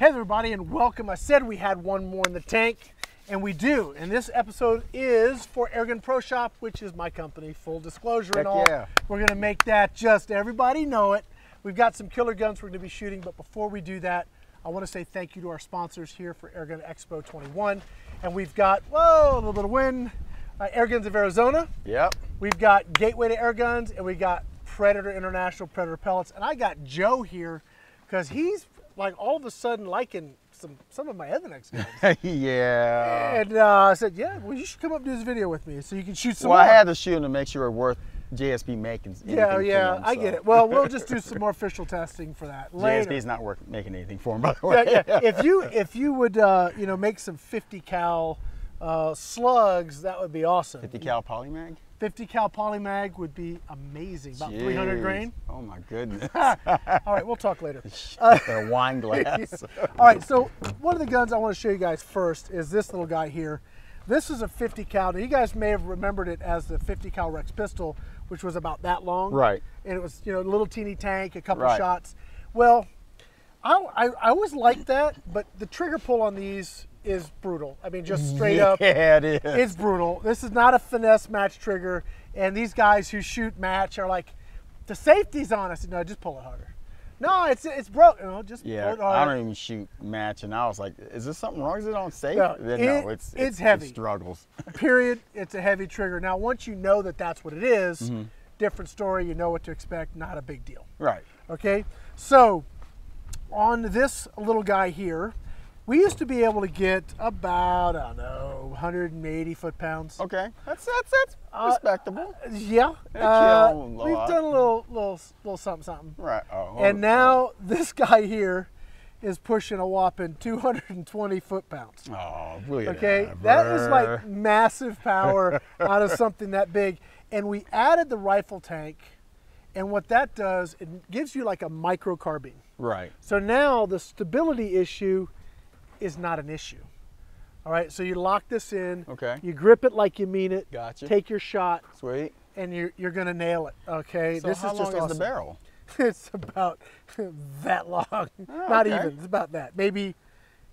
Hey everybody, and welcome. I said we had one more in the tank, and we do. And this episode is for Airgun Pro Shop, which is my company, full disclosure and all. Yeah. We're gonna make that just everybody know it. We've got some killer guns we're gonna be shooting, but before we do that, I wanna say thank you to our sponsors here for Airgun Expo 21. And we've got, whoa, a little bit of wind, Airguns of Arizona. Yep. We've got Gateway to Airguns, and we got Predator International Predator Pellets. And I got Joe here, because he's like all of a sudden liking some of my Evanix guns. Yeah. And I said, yeah, well, you should come up and do this video with me so you can shoot some more. I had to shoot them to make sure it's worth JSP making anything Yeah, for them, I get it. Well, we'll just do some more official testing for that later. JSP's not worth making anything for them, by the way. Yeah. If you would you know, make some 50 cal slugs, that would be awesome. 50 cal polymag? 50 cal polymag would be amazing. About Jeez. 300 grain. Oh my goodness. All right, we'll talk later. A wine glass. All right, so one of the guns I want to show you guys first is this little guy here. This is a 50 cal. Now, you guys may have remembered it as the 50 cal Rex pistol, which was about that long. Right. And it was, you know, a little teeny tank, a couple shots. Well, I always liked that, but the trigger pull on these is brutal. I mean, just straight up. Yeah, it is. It's brutal. This is not a finesse match trigger. And these guys who shoot match are like, the safety's on. I said, no, just pull it harder. No, it's broken. No, just pull it harder. I don't even shoot match, and I was like, is there something wrong? Is it on safe? No, it's heavy. It struggles. Period. It's a heavy trigger. Now, once you know that that's what it is, different story. You know what to expect. Not a big deal. Right. Okay. So, on this little guy here, we used to be able to get about, I don't know, 180 foot-pounds. Okay, that's respectable. Yeah, we've done a little something. Right. Oh, and now this guy here is pushing a whopping 220 foot-pounds. Oh, really? Okay, that is like massive power out of something that big. And we added the rifle tank, and what that does, it gives you like a micro carbine. Right. So now the stability issue is not an issue. All right, so you lock this in. Okay. You grip it like you mean it. Gotcha. Take your shot. Sweet. And you're gonna nail it. Okay. So this how is just long awesome. is the barrel? It's about that long. Oh, Not okay. even. It's about that. Maybe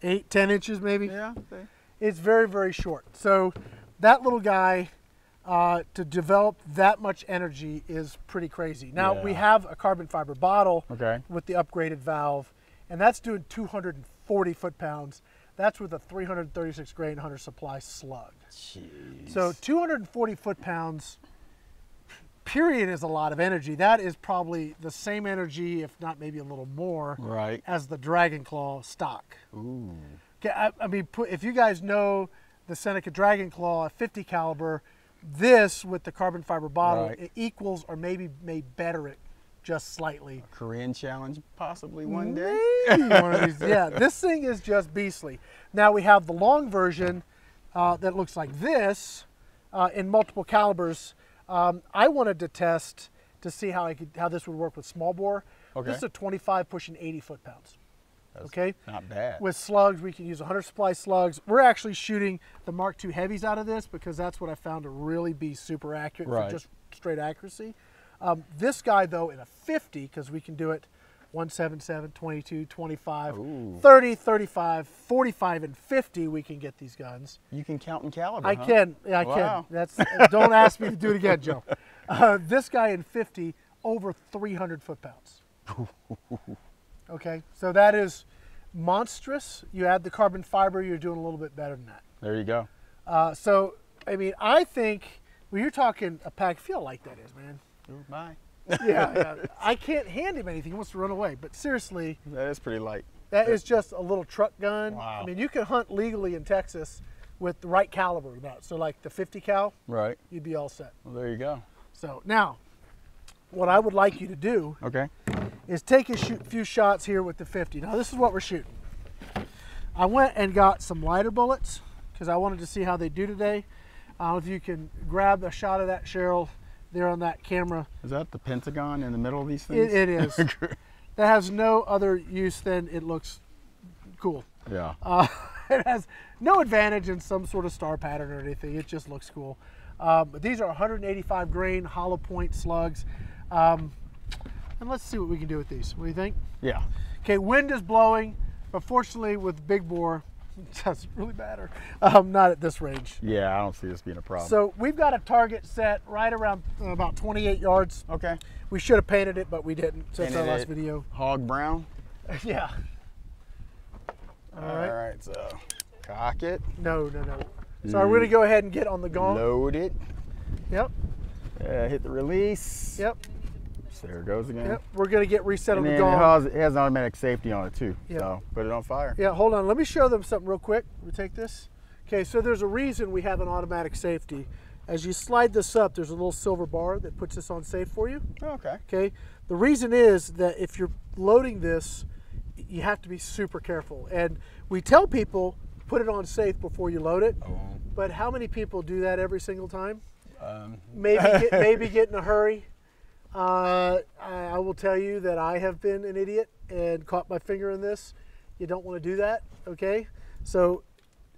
8-10 inches, maybe. Yeah. Okay. It's very, very short. So that little guy, to develop that much energy is pretty crazy. Now we have a carbon fiber bottle with the upgraded valve, and that's doing 240 foot-pounds. That's with a 336 grain Hunter Supply slug. Jeez. So 240 foot-pounds, period, is a lot of energy. That is probably the same energy, if not maybe a little more, as the Dragon Claw stock. Ooh. Okay, I mean, if you guys know the Seneca Dragon Claw 50 caliber, this with the carbon fiber bottle, it equals or maybe may better it just slightly. A Korean challenge possibly one day. Maybe one of these. Yeah, this thing is just beastly. Now we have the long version that looks like this in multiple calibers. I wanted to test to see how this would work with small bore. Okay. This is a 25 pushing 80 foot-pounds. Okay, not bad. With slugs, we can use 100 supply slugs. We're actually shooting the Mark II heavies out of this because that's what I found to really be super accurate for just straight accuracy. This guy though in a 50, because we can do it 177, 22, 25, 30, 35, 45, and 50. We can get these guns. You can count in caliber. I can. Yeah, I can. That's. Don't ask me to do it again, Joe. This guy in 50, over 300 foot-pounds. Okay, so that is monstrous. You add the carbon fiber, you're doing a little bit better than that. There you go. So, I mean, I think when you're talking a pack, feel like that is, man. Ooh, bye. Yeah. I can't hand him anything. He wants to run away. But seriously, that is pretty light. That is just a little truck gun. Wow. I mean, you can hunt legally in Texas with the right caliber now. So like the 50 cal, you'd be all set. Well, there you go. So now, what I would like you to do is take a few shots here with the 50. Now this is what we're shooting. I went and got some lighter bullets because I wanted to see how they do today. I don't know if you can grab a shot of that, Cheryl, there on that camera. Is that the Pentagon in the middle of these things? It is. That has no other use than it looks cool. Yeah. It has no advantage in some sort of star pattern or anything. It just looks cool. But these are 185 grain hollow point slugs. And let's see what we can do with these. What do you think? Yeah. Okay, wind is blowing. But fortunately, with big bore, it doesn't really matter. Not at this range. Yeah, I don't see this being a problem. So we've got a target set right around about 28 yards. Okay. We should have painted it, but we didn't. So that's our last video. Hog brown. Yeah. All right. So cock it. No. So we're gonna go ahead and get on the gong. Load it. Yep. Hit the release. Yep. So there it goes again. Yep. We're gonna get reset And on the then gong. it has an automatic safety on it too. Yep. So put it on fire. Yeah. Hold on. Let me show them something real quick. We take this. Okay. So there's a reason we have an automatic safety. As you slide this up, there's a little silver bar that puts this on safe for you. Okay. Okay. The reason is that if you're loading this, you have to be super careful. And we tell people put it on safe before you load it. Oh. But how many people do that every single time? Maybe get in a hurry. I will tell you that I have been an idiot and caught my finger in this. You don't want to do that, okay? So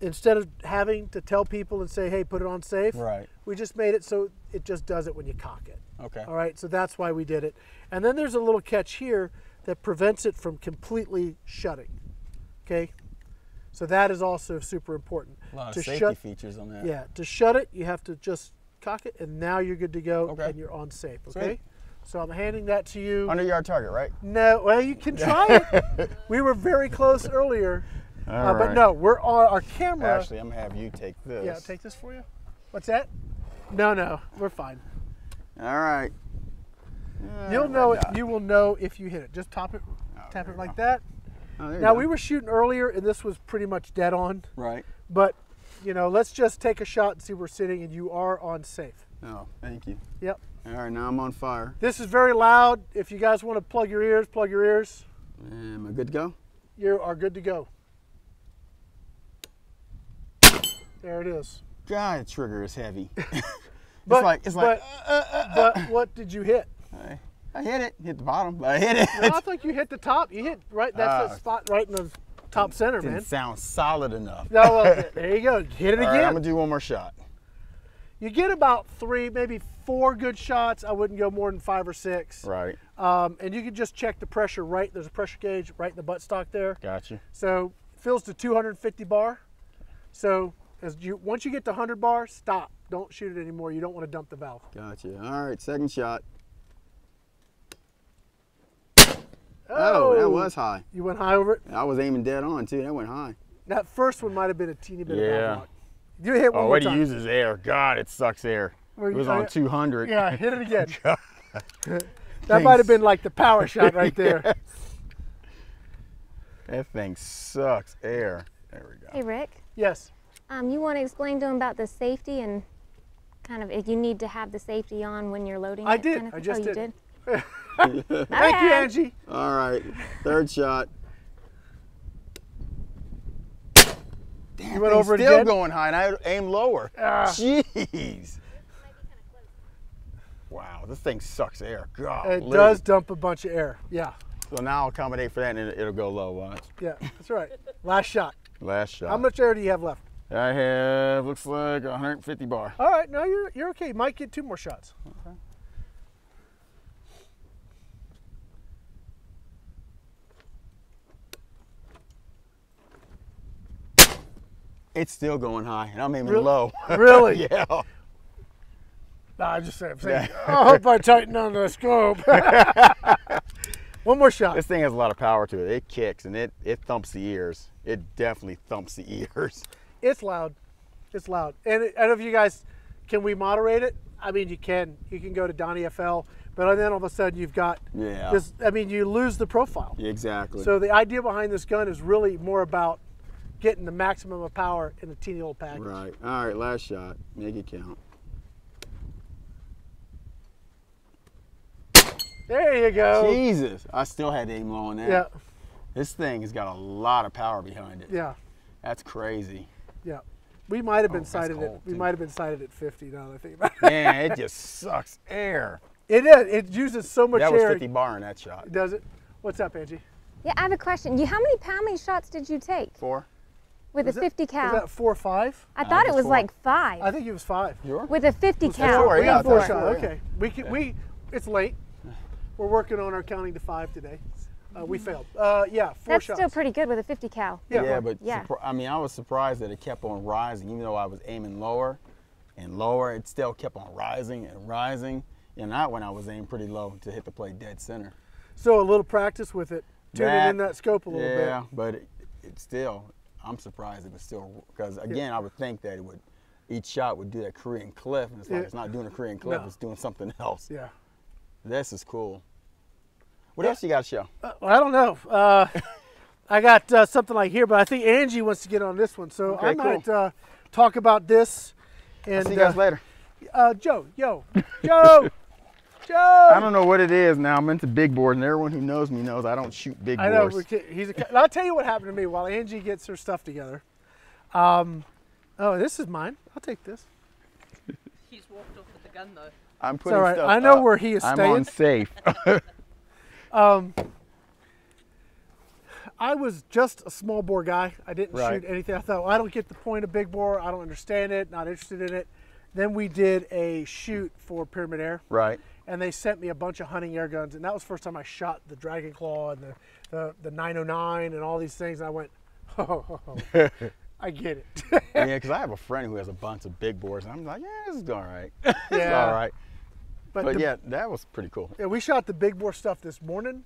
instead of having to tell people and say, hey, put it on safe, right, we just made it so it just does it when you cock it. Okay. All right, so that's why we did it. And then there's a little catch here that prevents it from completely shutting, okay? So that is also super important. A lot of safety features on that. Yeah, to shut it, you have to just cock it, and now you're good to go, okay, and you're on safe, okay? Sweet. So I'm handing that to you. 100-yard target, right? No, well, you can try it. We were very close earlier, but no, we're on our camera. Actually, I'm gonna have you take this. Yeah, take this for you. What's that? No, we're fine. All right. You'll know it. You will know if you hit it. Just tap it like that. Oh, now we were shooting earlier, and this was pretty much dead on. Right. But you know, let's just take a shot and see where we're sitting, and you are on safe. Oh, thank you. Yep. All right, now I'm on fire. This is very loud. If you guys want to plug your ears, plug your ears. Am I good to go? You are good to go. There it is. God, the trigger is heavy. But what did you hit? I hit it. Hit the bottom, but I hit it. No, I think you hit the top. You hit right. That's the spot right in the top center, man. Didn't sound solid enough. No, well, there you go. Hit it again. All right, I'm gonna do one more shot. You get about 3, maybe 4 good shots. I wouldn't go more than 5 or 6. Right. And you can just check the pressure right. There's a pressure gauge right in the buttstock there. Gotcha. So it fills to 250 bar. So once you get to 100 bar, stop. Don't shoot it anymore. You don't want to dump the valve. Gotcha. All right, second shot. Oh, that was high. You went high over it? I was aiming dead on too. That went high. That first one might have been a teeny bit of valve lock. You hit one more what time. he uses air. God, it sucks air. It was on 200. Yeah, hit it again. That might have been like the power shot right there. Yes. That thing sucks air. There we go. Hey, Rick. Yes. You want to explain to him about the safety and kind of if you need to have the safety on when you're loading I it? did. Kind of? I just you did. Thank Thank you, Angie. All right, third shot. Damn, you went over it still again? going high, and I aim lower. Jeez. Wow, this thing sucks air. God. It does dump a bunch of air. Yeah. So now I'll accommodate for that, and it'll go low. Watch. Yeah, that's right. Last shot. Last shot. How much air do you have left? I have, looks like 150 bar. All right, no, you're okay. You might get 2 more shots. Okay. It's still going high, and I'm aiming low. Really? Yeah. Nah, I'm just saying. I hope I tighten on the scope. One more shot. This thing has a lot of power to it. It kicks, and it thumps the ears. It definitely thumps the ears. It's loud. It's loud. And I don't know if you guys, can we moderate it? I mean, you can. You can go to Donnie FL, but then all of a sudden you've got this. I mean, you lose the profile. Exactly. So the idea behind this gun is really more about getting the maximum of power in a teeny little package. Right. All right, last shot. Make it count. There you go. Jesus. I still had to aim low on that. Yeah. This thing has got a lot of power behind it. Yeah. That's crazy. Yeah. We might have been sighted cold, we might have been sighted at 50 now that I think about it. Man, it just sucks air. It is. It uses so much air. That was 50 bar in that shot. Does it? What's up, Angie? Yeah, I have a question. How many shots did you take? 4. With a 50 cal. Was that 4 or 5? I thought it was 4. like 5. I think it was 5. Sure. With a 50 cal. 4, yeah, 4 4. shot. Okay. It's late. We're working on our counting to 5 today. We failed. Yeah, 4 That's shots. still pretty good with a 50 cal. Yeah, but yeah. I mean, I was surprised that it kept on rising, even though I was aiming lower and lower. It still kept on rising and rising. And not when I was aiming pretty low to hit the plate dead center. So a little practice with it, tuning in that scope a little bit. Yeah, but it still, I'm surprised it was still, because again, I would think that it would, each shot would do that Korean cliff, and it's like it's not doing a Korean cliff, it's doing something else. Yeah. This is cool. What else you got to show? I don't know. I got something like here, but I think Angie wants to get on this one, so Okay, I might talk about this. And See you guys later. Joe, Joe. I don't know what it is now. I'm into big boards, and everyone who knows me knows I don't shoot big I know. boards. I'll tell you what happened to me while Angie gets her stuff together. Oh, this is mine. I'll take this. He's walked off with the gun though. I'm It's putting all right. stuff I know up. where he is I'm staying. on safe. I was just a small bore guy. I didn't Right. shoot anything. I thought, well, I don't get the point of big bore. I don't understand it. Not interested in it. Then we did a shoot for Pyramid Air. Right. And they sent me a bunch of hunting air guns, and that was the first time I shot the Dragon Claw and the 909 and all these things. And I went, oh, I get it. Yeah, because I have a friend who has a bunch of big boards, and I'm like, yeah, this is all right. It's all right. But yeah, that was pretty cool. Yeah, we shot the big bore stuff this morning,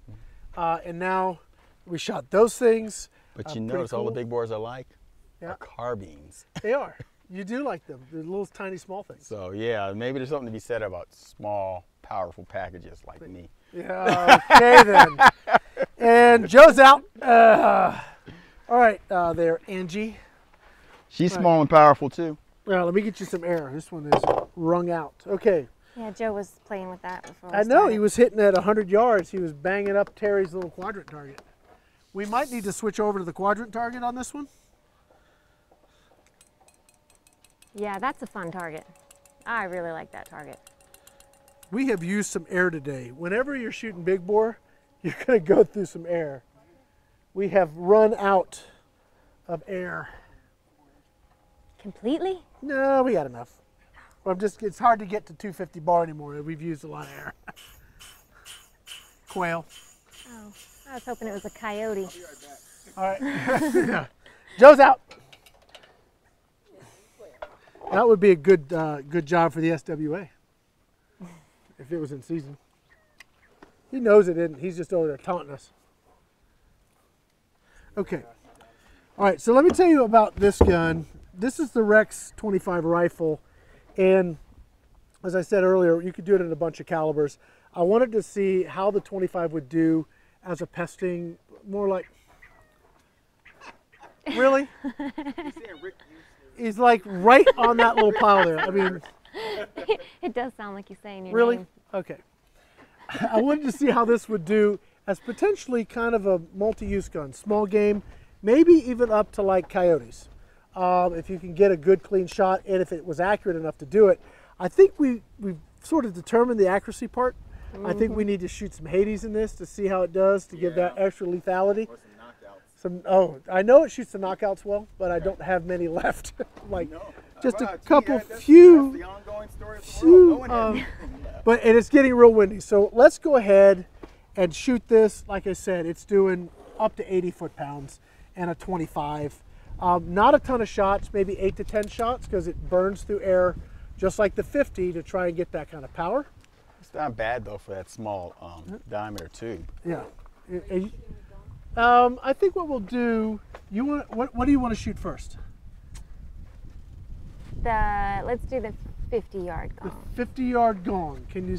and now we shot those things. But you notice all the big boards I like Yeah. are carbines. They are. You do like them. They're little tiny small things. So yeah, maybe there's something to be said about small, powerful packages like me. Yeah, okay then. And Joe's out. All right, there, Angie. She's small and powerful too. Well, let me get you some air. This one is wrung out. Okay. Yeah, Joe was playing with that before. I know, he was hitting at 100 yards. He was banging up Terry's little quadrant target. We might need to switch over to the quadrant target on this one. Yeah, that's a fun target. I really like that target. We have used some air today. Whenever you're shooting big bore, you're going to go through some air. We have run out of air. Completely? No, we got enough. It's hard to get to 250 bar anymore. We've used a lot of air. Quail. Oh, I was hoping it was a coyote. All right. Joe's out. That would be a good good job for the SWA if it was in season. He knows it isn't. He's just over there taunting us. Okay. All right, so let me tell you about this gun. This is the Rex 25 rifle, and as I said earlier, you could do it in a bunch of calibers. I wanted to see how the 25 would do as a pesting, more like, really? He's like right on that little pile there. I mean, It does sound like you're saying your really? name. Okay. I wanted to see how this would do as potentially kind of a multi-use gun, small game, maybe even up to like coyotes. If you can get a good clean shot and if it was accurate enough to do it. I think we've sort of determined the accuracy part. I think we need to shoot some Hades in this to see how it does to give that extra lethality. Or some knockouts. Oh, I know it shoots the knockouts well, but I don't have many left. Like just a couple, few. That's the ongoing story of the world. No one has And it's getting real windy. So let's go ahead and shoot this. Like I said, it's doing up to 80 foot-pounds and a 25. Not a ton of shots, maybe 8 to 10 shots because it burns through air just like the 50 to try and get that kind of power. It's not bad though for that small diameter tube. Yeah. I think what we'll do, what do you want to shoot first? Let's do the 50-yard The gong. 50-yard gong. Can you?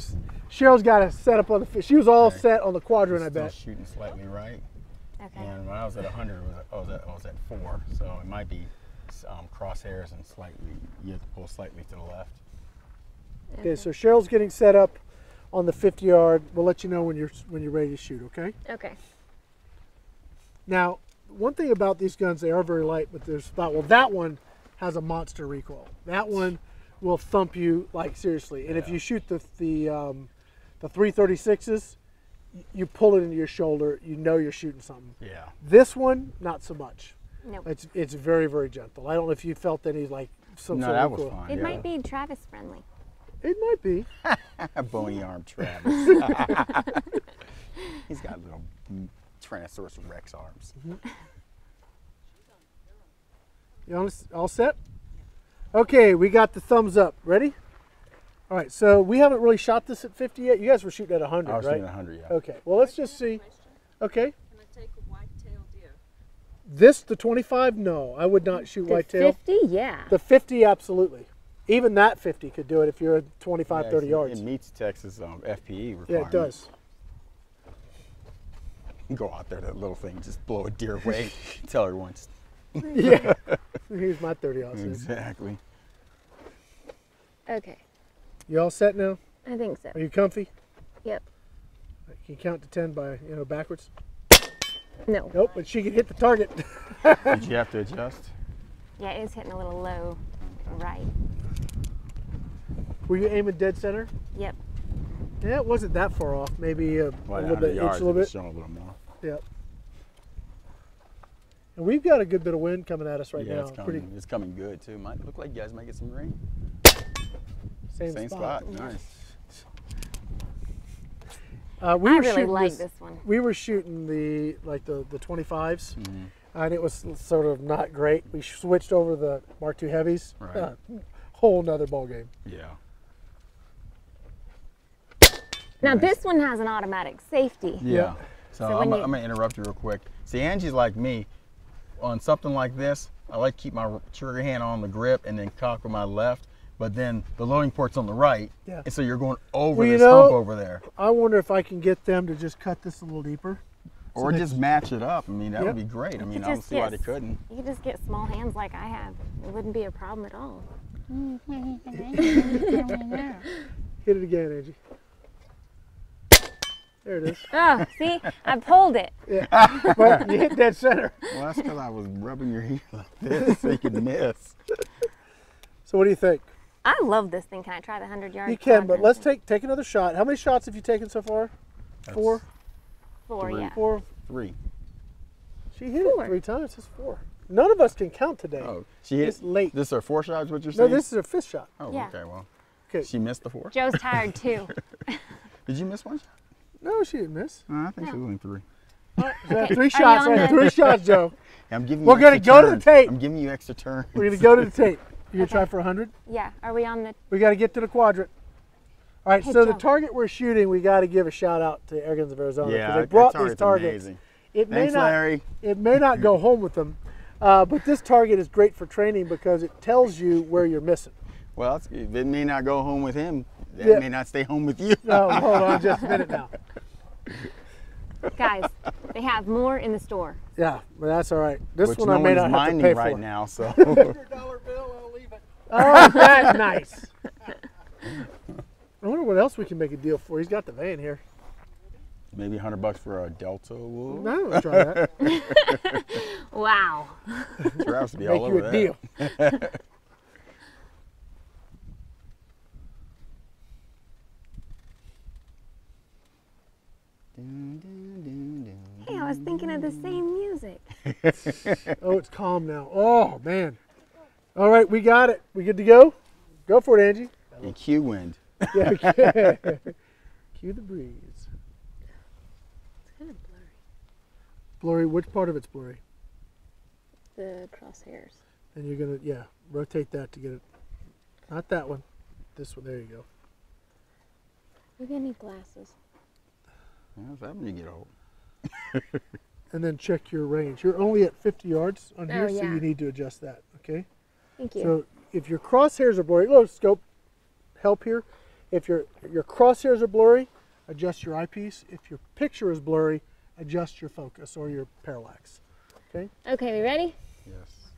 Cheryl's got it set up on the. She was all set on the quadrant, I Still bet. shooting slightly right. Okay. And when I was at 100, I was at 4, so it might be crosshairs and slightly. You have to pull slightly to the left. Okay, so Cheryl's getting set up on the 50-yard. We'll let you know when you're ready to shoot. Okay. Okay. Now, one thing about these guns, they are very light, but there's that one has a monster recoil. That one will thump you like seriously. And if you shoot the 336s, you pull it into your shoulder, you know you're shooting something. Yeah. This one, not so much. Nope. It's very, very gentle. I don't know if you felt any like some No, sort that of was recoil. fine. It yeah. might be Travis friendly. It might be. Bony arm Travis. He's got little Tyrannosaurus Rex arms. You all set? Okay, we got the thumbs up. Ready? All right, so we haven't really shot this at 50 yet. You guys were shooting at 100, I was right? shooting at 100, yeah. Okay, well, let's just see. Okay. Can I take a white-tailed deer? This, the 25? No, I would not shoot The whitetail. 50, yeah. The 50, absolutely. Even that 50 could do it if you're at 25, Yeah, 30 yards. It meets Texas FPE requirement. Yeah, it does. Go out there, that little thing, just blow a deer away. Tell everyone. Yeah. Here's my 30 ounces. Exactly. Okay, You all set now? I think so. Are you comfy? Yep. Can you count to 10 by, backwards? No. Nope, but she can hit the target. Did you have to adjust? Yeah, it's hitting a little low right. Were you aiming dead center? Yep. Yeah, it wasn't that far off. Maybe a Well, little bit, yards, inch a little it was bit. showing a little more. Yep. And we've got a good bit of wind coming at us right Yeah, now. it's coming. It's coming good too. Might look like you guys might get some rain. Same spot. Nice. We I were really shooting like this one. We were shooting the 25s, and it was sort of not great. We switched over the Mark II heavies. Right. Whole nother ball game. Yeah. Now Nice. this one has an automatic safety. Yeah. So, So I'm when you- going to interrupt you real quick. See, Angie's like me. On something like this, I like to keep my trigger hand on the grip and then cock with my left. But then the loading port's on the right. Yeah. And so you're going over Well, this you know, hump over there. I wonder if I can get them to just cut this a little deeper. Or they- just match it up. I mean, that Yep. would be great. I mean, I don't just see why get- they couldn't. You could just get small hands like I have. It wouldn't be a problem at all. Hit it again, Angie. There it is. Oh, see? I pulled it. Yeah. But you hit dead center. Well, that's because I was rubbing your hand like this so you could miss. So what do you think? I love this thing. Can I try the 100-yard? You can, but let's take another shot. How many shots have you taken so far? That's 4? 4, three. yeah. 4. 3. She hit 4. it 3 times. It's 4. None of us can count today. Oh, she hit It's late. This is her 4 shots, what you're No, saying? this is a 5th shot. Oh, Yeah. okay, well. Okay. She missed the 4? Joe's tired too. Did you miss one shot? No, she didn't miss. I think she was only 3. So that's 3 Are you shots. on Right? the- 3 shots, Joe. I'm giving We're you gonna extra go to the turns. tape. I'm giving you extra turns. We're going to go to the tape. You going to Okay. try for 100? Yeah. Are we on the? We got to get to the quadrant. All right, Hey, so the Joe. target we're shooting, we got to give a shout out to Airguns of Arizona because Yeah, they that brought these target's targets. amazing. It may Thanks, not, Larry. it may not go home with them, but this target is great for training because it tells you where you're missing. Well, it may not go home with him. It Yeah. may not stay home with you. No, hold on just a minute now. Guys, they have more in the store. Yeah, but that's all right. This Which one no I may one is not have to minding pay right for. now, so. $100 bill, I'll leave it. Oh, that's nice. I wonder what else we can make a deal for. He's got the van here. Maybe $100 for a Delta. Whoa. No, let's try that. Wow. Travis would be Make all you over a that. deal. Hey, I was thinking of the same music. Oh, it's calm now. Oh, man. All right, we got it. We good to go? Go for it, Angie. And Q wind. Yeah, okay. Cue the breeze. It's kind of blurry. Blurry, which part of it's blurry? The crosshairs. And you're going to, yeah, rotate that to get it. Not that one. This one. There you go. Maybe I need glasses. Yeah, that's happening when you get old. And then check your range. You're only at 50 yards on here, Oh, so yeah. you need to adjust that, okay? Thank you. So if your crosshairs are blurry, look, scope help here. If your crosshairs are blurry, adjust your eyepiece. If your picture is blurry, adjust your focus or your parallax. Okay? Okay, we ready? Yes.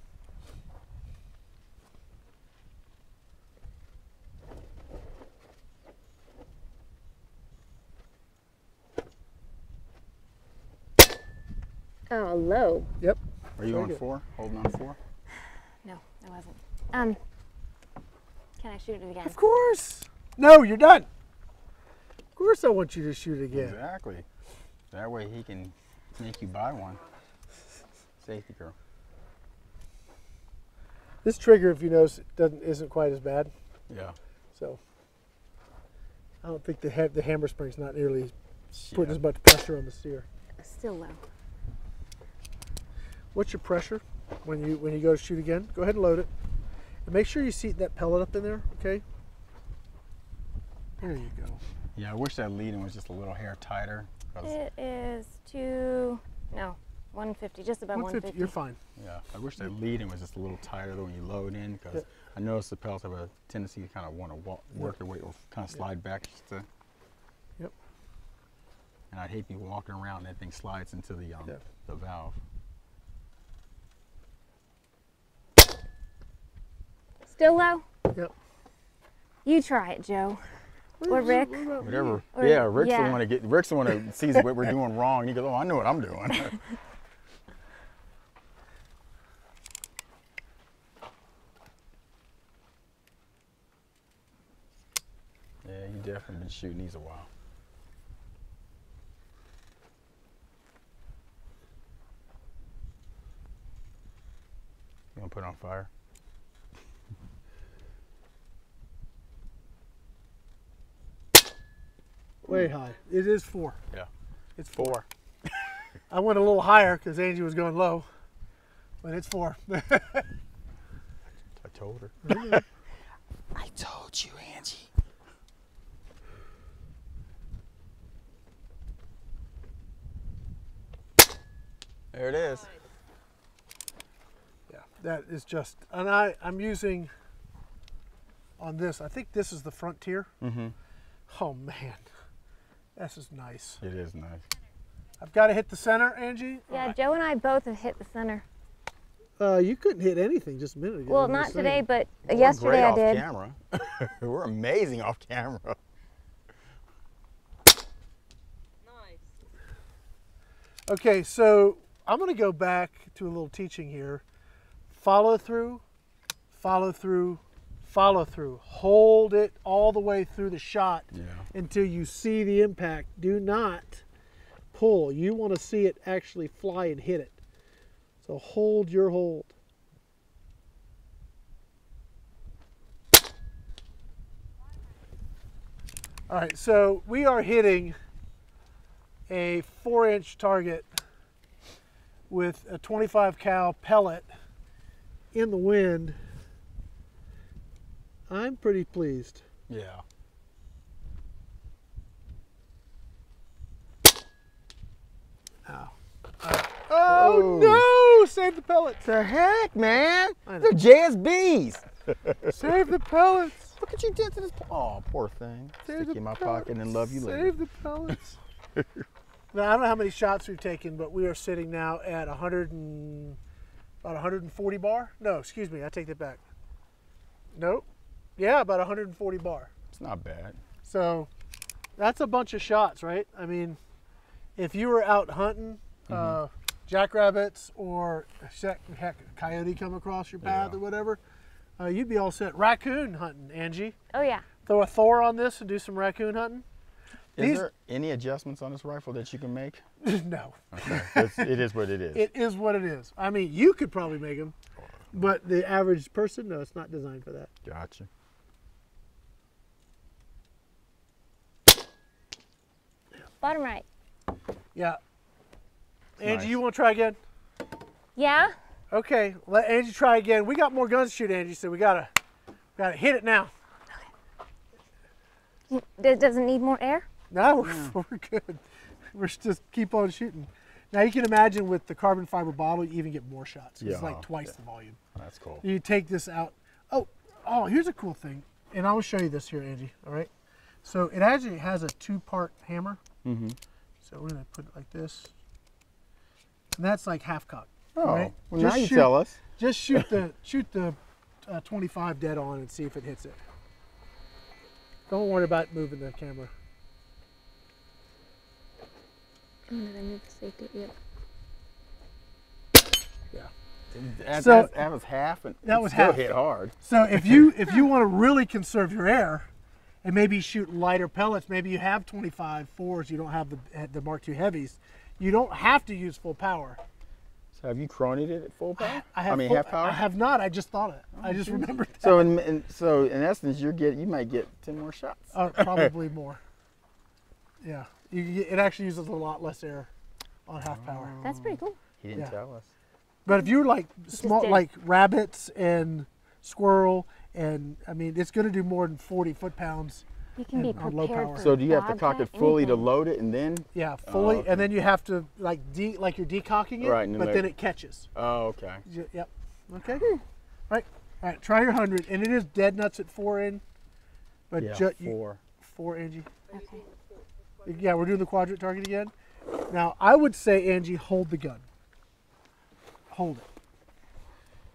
Oh, low. Yep. Are you Very on good. 4? Holding on 4? No, I wasn't. Can I shoot it again? Of course. No, you're done. Of course I want you to shoot again. Exactly. That way he can make you buy one. Safety girl. This trigger, if you notice, isn't quite as bad. Yeah. So I don't think the hammer spring's not nearly putting Yeah. as much pressure on the steer. Still low. What's your pressure when you go to shoot again? Go ahead and load it. And make sure you seat that pellet up in there, okay? There you go. Yeah, I wish that leading was just a little hair tighter. It is 150, just about 150. You're fine. Yeah, I wish that leading was just a little tighter when you load in, because I noticed the pellets have a tendency to kind of want to work their way or kind of slide back. Just to, Yep. And I'd hate me walking around and that thing slides into the valve. Still low? Yep. You try it, Joe. Or Rick. Whatever. Or, yeah, Rick's the one to get. Rick's the one that sees what we're doing wrong. He goes, "Oh, I know what I'm doing." Yeah, you definitely been shooting these a while. You gonna put it on fire? Way high. It is 4. Yeah. It's 4. I went a little higher because Angie was going low, but it's 4. I told her. I told you, Angie. There it is. Yeah, that is just, and I'm using on this, I think this is the Frontier. Mm-hmm. Oh man, this is nice. It is nice. I've got to hit the center, Angie. Yeah, Joe and I both have hit the center. You couldn't hit anything just a minute ago. Well, not today, but We're yesterday I great did. off camera. We're amazing off camera. Nice. Okay, so I'm going to go back to a little teaching here. Follow through, follow through, follow through. Hold it all the way through the shot until you see the impact. Do not pull. You want to see it actually fly and hit it. So hold your hold. All right, so we are hitting a 4-inch target with a 25 cal pellet in the wind. I'm pretty pleased. Yeah. Ow. Oh no! Save the pellets. The heck, man? I know. They're JSBs. Save the pellets. Look what you did to this. Oh, poor thing. Stick you in my pocket and love you later. Save the pellets. Now, I don't know how many shots we've taken, but we are sitting now at about 140 bar. No, excuse me, I take that back. Nope. Yeah, about 140 bar. It's not bad. So that's a bunch of shots, right? I mean, if you were out hunting jackrabbits or heck, a coyote come across your path or whatever, you'd be all set. Raccoon hunting, Angie. Oh yeah. Throw a Thor on this and do some raccoon hunting. Is there any adjustments on this rifle that you can make? No. Okay. It is what it is. It is what it is. I mean, you could probably make them, but the average person, no, it's not designed for that. Gotcha. Bottom right. Yeah. Angie, nice. you want to try again? Yeah? Okay, let Angie try again. We got more guns to shoot, Angie, so we gotta hit it now. Does it need more air? No, we're good. We're just keep on shooting. Now you can imagine with the carbon fiber bottle, you even get more shots. It's like twice the volume. That's cool. You take this out. Oh, here's a cool thing, and I will show you this here, Angie. All right. So it actually has a 2-part hammer. Mm-hmm. So we're gonna put it like this, and that's like half cock. Oh, right? well now you tell us. Just shoot the 25 dead on and see if it hits it. Don't worry about moving the camera. Oh, did I move the safety? Yep. Yeah. That was half, and that was still half. hit hard. So if you want to really conserve your air, and maybe shoot lighter pellets, maybe you have 25 4s, you don't have the Mark II heavies, you don't have to use full power. So have you cronied it at full power? Half power. I have not. I just thought it. I just remembered that. So in essence, you might get 10 more shots. Probably more. Yeah. It actually uses a lot less air on half power. That's pretty cool. He didn't tell us. But if you're like small, did. like rabbits and squirrel, and I mean, it's going to do more than 40 foot-pounds. You can be on low prepared power. for So do you have to cock it bobcat, fully to anything. load it and then? Yeah, fully, okay. and then you have to like like you're decocking it, Right, and then but let- then it catches. Oh, okay. Yep. Okay. Right. All right. Try your 100, and it is dead nuts at 4 in. But Yeah, 4. 4, Angie. Okay. Yeah, we're doing the quadrant target again. Now, I would say, Angie, hold the gun. Hold it.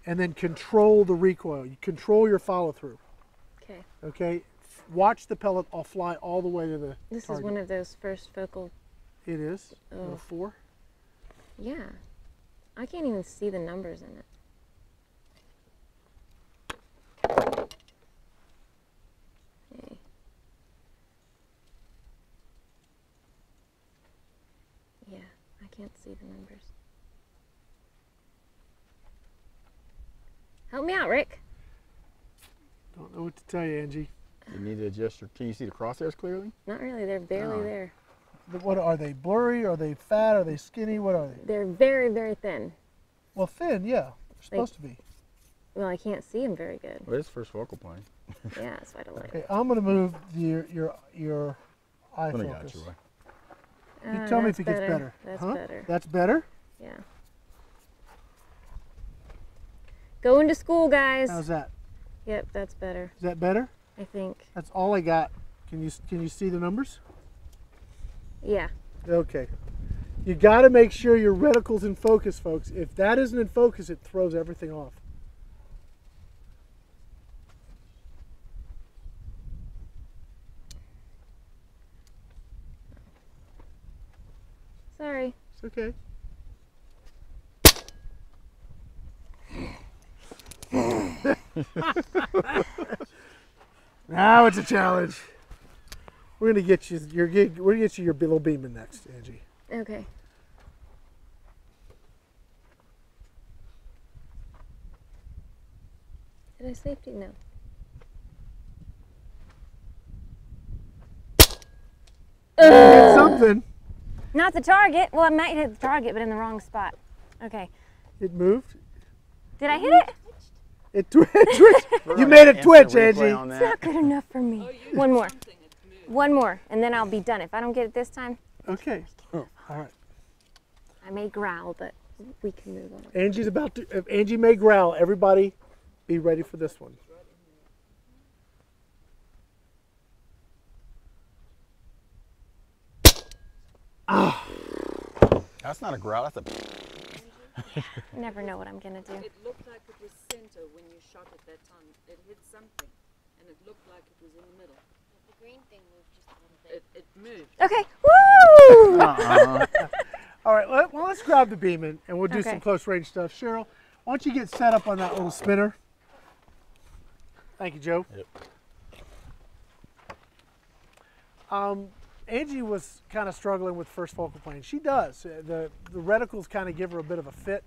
And then control the recoil. You control your follow through. Okay. Okay. Watch the pellet all fly all the way to the This target. is one of those first focal. It is. Oh. 4. Yeah. I can't even see the numbers in it. Okay. Yeah, I can't see the numbers. Help me out, Rick. Don't know what to tell you, Angie. You need to adjust your, can you see the crosshairs clearly? Not really, they're barely Oh. there. What are they? Blurry? Are they fat? Are they skinny? What are they? They're very, very thin. Well, thin. Yeah, they're supposed to be. Well, I can't see them very good. Well, it's first focal point. Yeah, that's why I don't like Okay, I'm gonna move your eye I got focus. you. Right? You tell me if it gets better. That's Huh? better. That's better? Yeah. Going to school, guys. How's that? Yep, that's better. Is that better? I think. That's all I got. Can you see the numbers? Yeah. Okay. You got to make sure your reticle's in focus, folks. If that isn't in focus, it throws everything off. Sorry. It's okay. Now it's a challenge. We're gonna get you your gig. We're gonna get you your little Beeman next, Angie. Okay. Did I safety? No. Get something. Not the target. Well, I might hit the target, but in the wrong spot. Okay. It moved. Did I hit it? It twitched. You made it twitch, Angie. On It's that. not good enough for me. One more. One more, and then I'll be done. If I don't get it this time, Okay. All right. I may growl, but we can move on. Angie's about to. If Angie may growl, everybody, be ready for this one. That's not a growl. That's a. Never know what I'm gonna do. It looked like it was center when you shot it that time. It hit something, and it looked like it was in the middle. The green thing moved just a little bit. It moved. Okay. Woo! All right. Well, let's grab the Beeman and we'll do Okay. some close range stuff. Cheryl, why don't you get set up on that little spinner? Thank you, Joe. Yep. Angie was kind of struggling with first focal plane. She does. The reticles kind of give her a bit of a fit.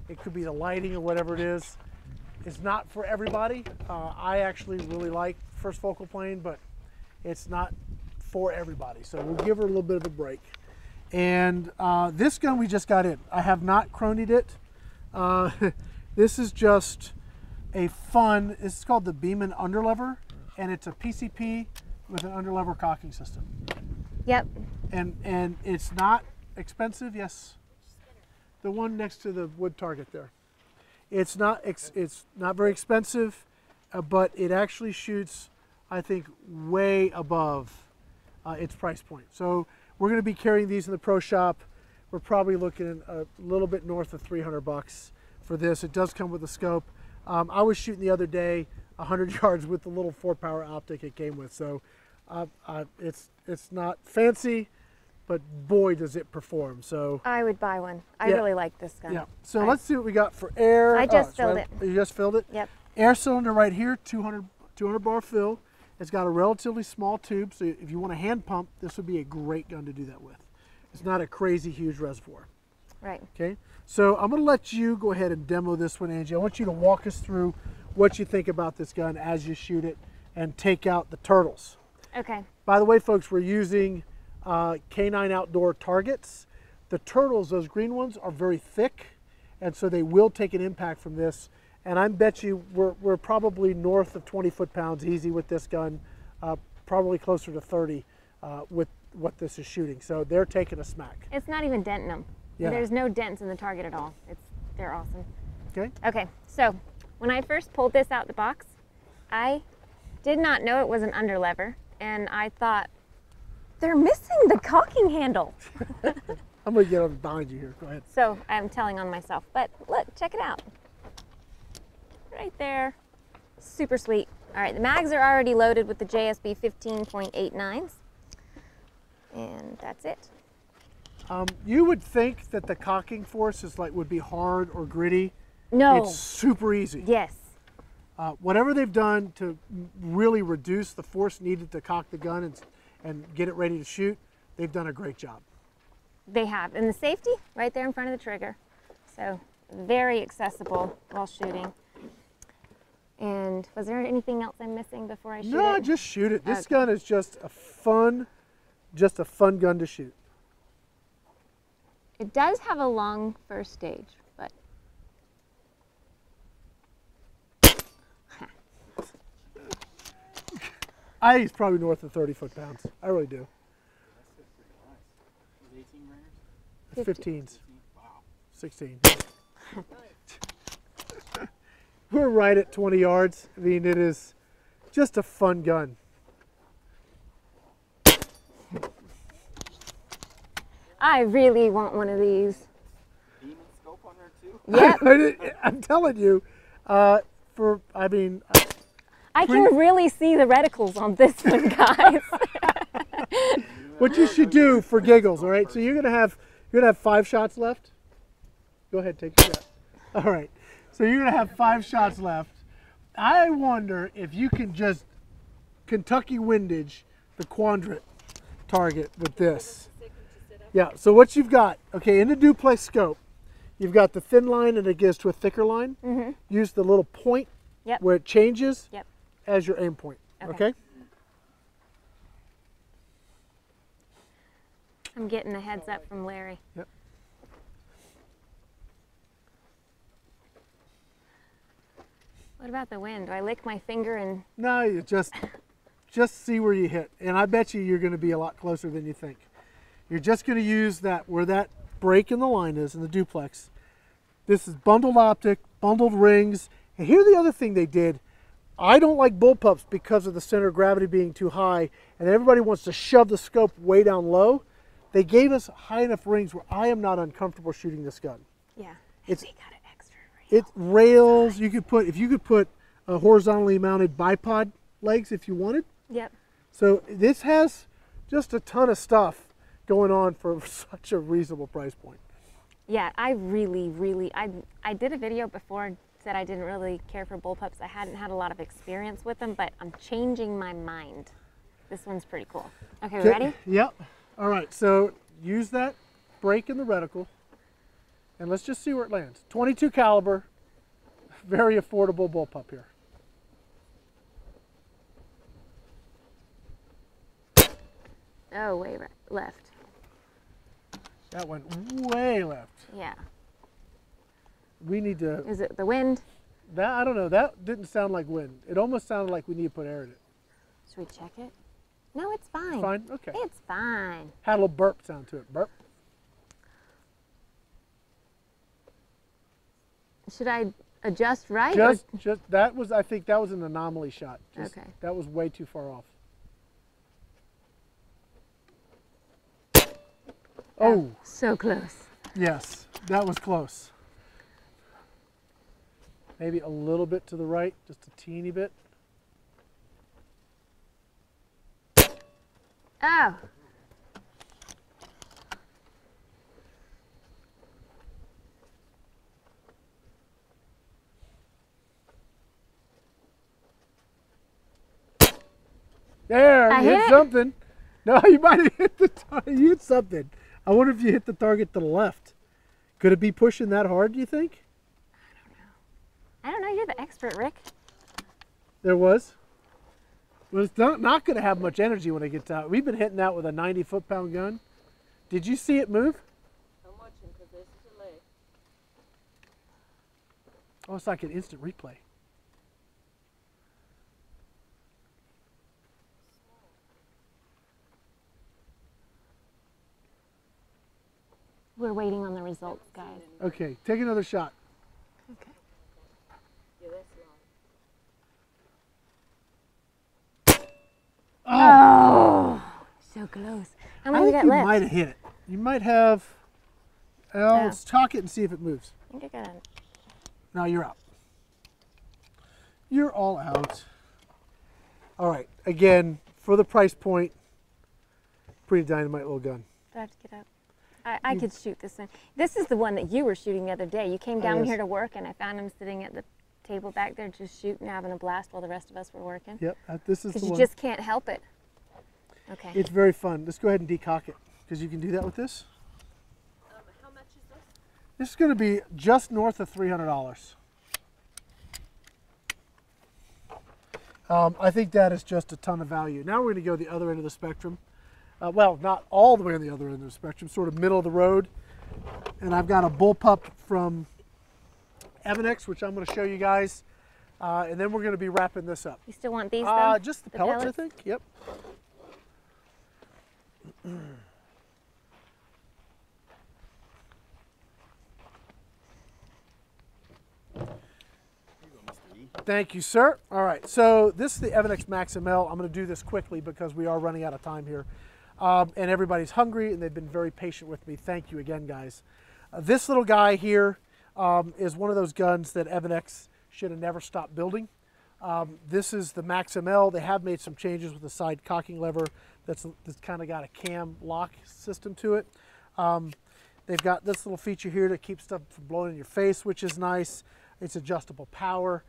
It could be the lighting or whatever it is. It's not for everybody. I actually really like first focal plane, but it's not for everybody. So we'll give her a little bit of a break. And this gun we just got in. I have not cronied it. This is just a fun, this is called the Beeman underlever, and it's a PCP with an underlever cocking system. Yep. And it's not expensive, yes. The one next to the wood target there. It's not very expensive, but it actually shoots, I think, way above its price point. So we're going to be carrying these in the Pro Shop. We're probably looking at a little bit north of 300 bucks for this. It does come with a scope. I was shooting the other day 100 yards with the little 4-power optic it came with. So it's not fancy, but boy does it perform. So I would buy one. I Yeah. really like this gun. yeah. So let's see what we got for air. I just it's filled right- it. You just filled it? Yep. Air cylinder right here, 200 bar fill. It's got a relatively small tube, so if you want a hand pump, this would be a great gun to do that with. It's not a crazy huge reservoir. Right. Okay, so I'm going to let you go ahead and demo this one, Angie. I want you to walk us through what you think about this gun as you shoot it and take out the turtles. Okay. By the way, folks, we're using K9 Outdoor targets. The turtles, those green ones, are very thick, and so they will take an impact from this. And I bet you we're probably north of 20 foot-pounds easy with this gun, probably closer to 30 with what this is shooting. So they're taking a smack. It's not even denting them. Yeah. There's no dents in the target at all. They're awesome. Okay. Okay, so when I first pulled this out the box, I did not know it was an underlever, and I thought, they're missing the cocking handle. I'm gonna get on behind you here, go ahead. So I'm telling on myself, but look, check it out. Right there, super sweet. All right, the mags are already loaded with the JSB 15.89s, and that's it. You would think that the cocking force would be hard or gritty. No. It's super easy. Yes. Whatever they've done to really reduce the force needed to cock the gun and get it ready to shoot, they've done a great job. They have. And the safety right there in front of the trigger. So very accessible while shooting. And was there anything else I'm missing before I shoot it? No, just shoot it. This gun is just a fun gun to shoot. It does have a long first stage, but I think it's probably north of 30 foot-pounds. I really do. 15s. Wow. 16. We're right at 20 yards. I mean, it is just a fun gun. I really want one of these. Beeman scope on there too? Yep. I'm telling you, I can really see the reticles on this one, guys. what you should do for giggles, all right? So you're gonna have 5 shots left. Go ahead, take a shot. All right. So you're gonna have 5 shots left. I wonder if you can just Kentucky windage the quadrant target with this. Yeah. So what you've got, okay, in the duplex scope, you've got the thin line and it goes to a thicker line. Mm-hmm. Use the little point where it changes as your aim point. Okay. I'm getting a heads up from Larry. Yep. What about the wind? Do I lick my finger and... No, you just see where you hit. And I bet you're going to be a lot closer than you think. You're just going to use that where that break in the line is in the duplex. This is bundled optic, bundled rings. And here's the other thing they did. I don't like bullpups because of the center of gravity being too high, and everybody wants to shove the scope way down low. They gave us high enough rings where I am not uncomfortable shooting this gun. Yeah. It's, they got an extra rail. It's rails. You could put, if you could put horizontally mounted bipod legs if you wanted. Yep. So this has just a ton of stuff going on for such a reasonable price point. Yeah, I really, I did a video before and said I didn't really care for bullpups. I hadn't had a lot of experience with them, but I'm changing my mind. This one's pretty cool. Okay, we ready? Yep. All right, so use that break in the reticle, and let's just see where it lands. 22 caliber, very affordable bullpup here. Oh, way left. That went way left. Yeah. We need to... Is it the wind? That, I don't know, that didn't sound like wind. It almost sounded like we need to put air in it. Should we check it? No, it's fine. It's fine? Okay. It's fine. Had a little burp sound to it. Burp. Should I adjust right? Just that was, I think that was an anomaly shot. Okay. That was way too far off. Oh. So close. Yes, that was close. Maybe a little bit to the right, just a teeny bit. Oh. There, I you hit hit it? something. No, you might have hit the target. You hit something. I wonder if you hit the target to the left. Could it be pushing that hard, do you think? I don't know. You're the expert, Rick. There was. Well, it's not going to have much energy when it gets out. We've been hitting that with a 90 foot-pound gun. Did you see it move? I'm watching because there's a delay. Oh, it's like an instant replay. We're waiting on the results, guys. Okay, take another shot. Okay. Yeah, that's long. Oh, so close. How many I we think got you left? might have hit it. You might have. Well, Oh. let's chalk it and see if it moves. I think I got it. No, you're out. You're all out. All right, again, for the price point, pretty dynamite little gun. Do I have to get up? I could shoot this thing. This is the one that you were shooting the other day. You came down yes. here to work, and I found him sitting at the table back there just shooting, having a blast while the rest of us were working. Yep, this is the Because you one. just can't help it. Okay. It's very fun. Let's go ahead and decock it, because you can do that with this. How much is this? This is going to be just north of $300. I think that is just a ton of value. Now we're going to go the other end of the spectrum. Well, not all the way on the other end of the spectrum, sort of middle of the road. And I've got a bullpup from Evanix, which I'm going to show you guys. And then we're going to be wrapping this up. You still want these, though? Just the pellets, pellets? I think. Yep. Thank you, sir. All right, so this is the Evanix Maximel. I'm going to do this quickly because we are running out of time here. And everybody's hungry, and they've been very patient with me. Thank you again, guys. This little guy here is one of those guns that Evanix should have never stopped building. This is the Maximel. They have made some changes with the side cocking lever that's kind of got a cam lock system to it. They've got this little feature here to keep stuff from blowing in your face, which is nice. It's adjustable power.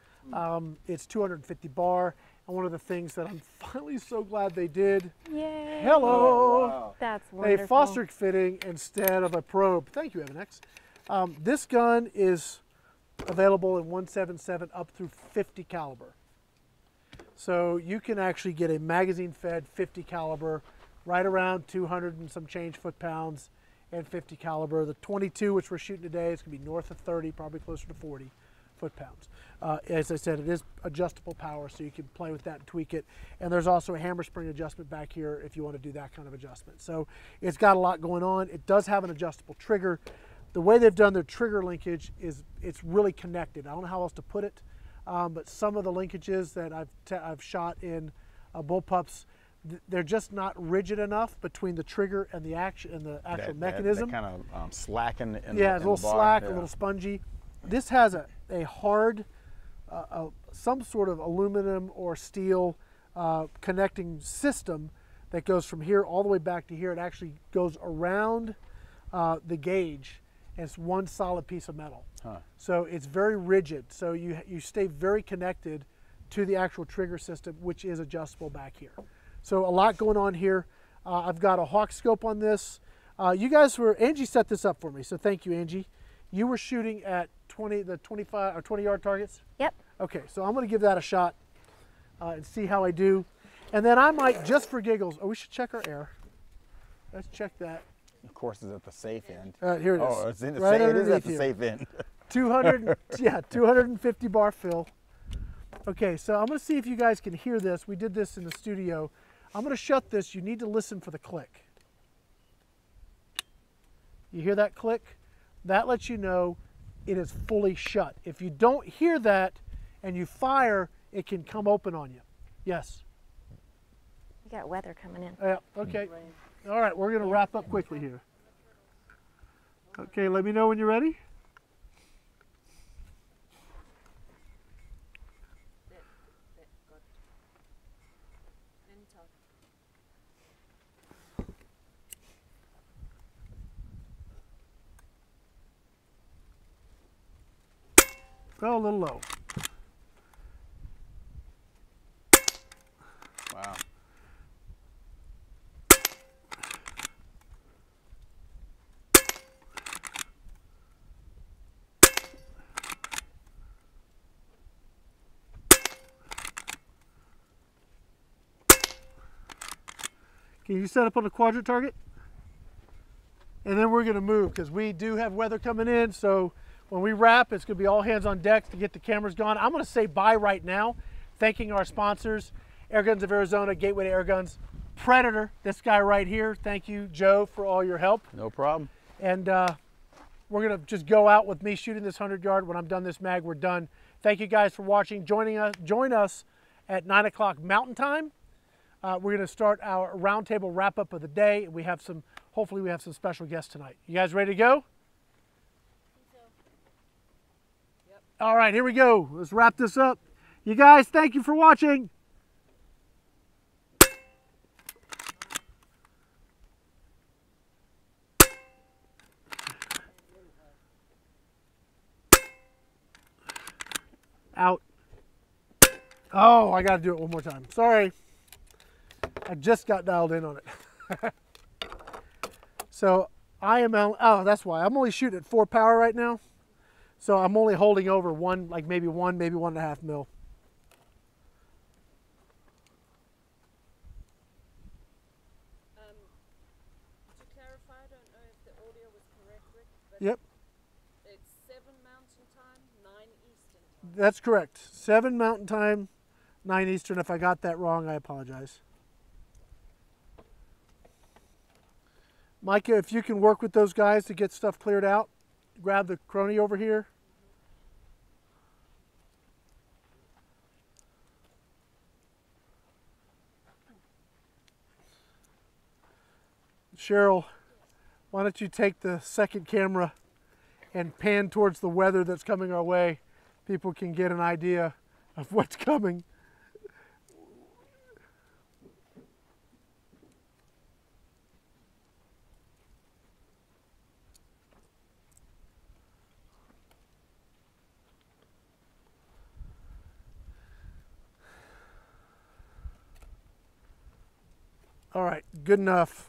It's 250 bar. And one of the things that I'm finally so glad they did, Yay. hello, Oh, wow. That's wonderful. a phosphoric fitting instead of a probe. Thank you, Evanix. This gun is available in 177 up through 50 caliber. So you can actually get a magazine-fed 50 caliber right around 200 and some change foot-pounds and 50 caliber. The 22, which we're shooting today, is going to be north of 30, probably closer to 40 foot-pounds. As I said, it is adjustable power, so you can play with that and tweak it. And there's also a hammer spring adjustment back here if you want to do that kind of adjustment. So it's got a lot going on. It does have an adjustable trigger. The way they've done their trigger linkage is it's really connected. I don't know how else to put it, but some of the linkages that I've shot in bullpups, they're just not rigid enough between the trigger and the actual mechanism. That kind of slacking in Yeah, the, a little bar. slack, Yeah. a little spongy. This has a hard, some sort of aluminum or steel connecting system that goes from here all the way back to here. It actually goes around the gauge, and it's one solid piece of metal. Huh. So it's very rigid. So you stay very connected to the actual trigger system, which is adjustable back here. So a lot going on here. I've got a hawk scope on this. You guys Angie set this up for me, so thank you, Angie. You were shooting at 25 or 20 yard targets? Yep. Okay, so I'm gonna give that a shot and see how I do. And then I might, just for giggles, we should check our air. Let's check that. Of course, it's at the safe end. Here it is. Oh, it's in the Right safe. It is at underneath the here. safe end. 200, yeah, 250 bar fill. Okay, so I'm gonna see if you guys can hear this. We did this in the studio. I'm gonna shut this. You need to listen for the click. You hear that click? That lets you know it is fully shut. If you don't hear that and you fire, it can come open on you. Yes? You got weather coming in. Yeah, okay. All right, we're gonna wrap up quickly here. Okay, let me know when you're ready. Oh, a little low. Wow. Can you set up on a quadrant target? And then we're going to move because we do have weather coming in, so When we wrap, it's going to be all hands on deck to get the cameras gone. I'm going to say bye right now, thanking our sponsors, Airguns of Arizona, Gateway to Airguns, Predator, this guy right here. Thank you, Joe, for all your help. No problem. And we're going to just go out with me shooting this 100-yard. When I'm done this mag, we're done. Thank you guys for watching. Join us at 9 o'clock Mountain Time. We're going to start our roundtable wrap-up of the day. We have some, hopefully we have some special guests tonight. You guys ready to go? Yep. All right, here we go. Let's wrap this up. You guys, thank you for watching. Out. Oh, I got to do it one more time. Sorry. I just got dialed in on it. So I am, oh, that's why. I'm only shooting at 4 power right now. So I'm only holding over one, like maybe 1.5 mil. To clarify, I don't know if the audio was correct, Rick, but Yep, it's 7 Mountain Time, 9 Eastern Time. that's correct. 7 Mountain Time, 9 Eastern. If I got that wrong, I apologize. Micah, if you can work with those guys to get stuff cleared out, grab the crony over here. Cheryl, why don't you take the second camera and pan towards the weather that's coming our way. People can get an idea of what's coming. All right, good enough.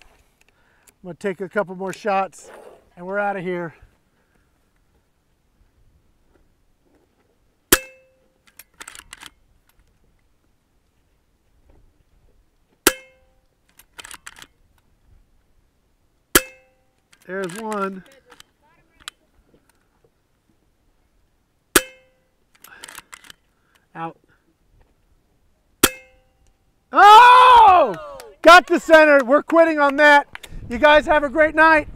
I'm gonna take a couple more shots and we're out of here. There's one. Out. Oh! Got the center. We're quitting on that. You guys have a great night.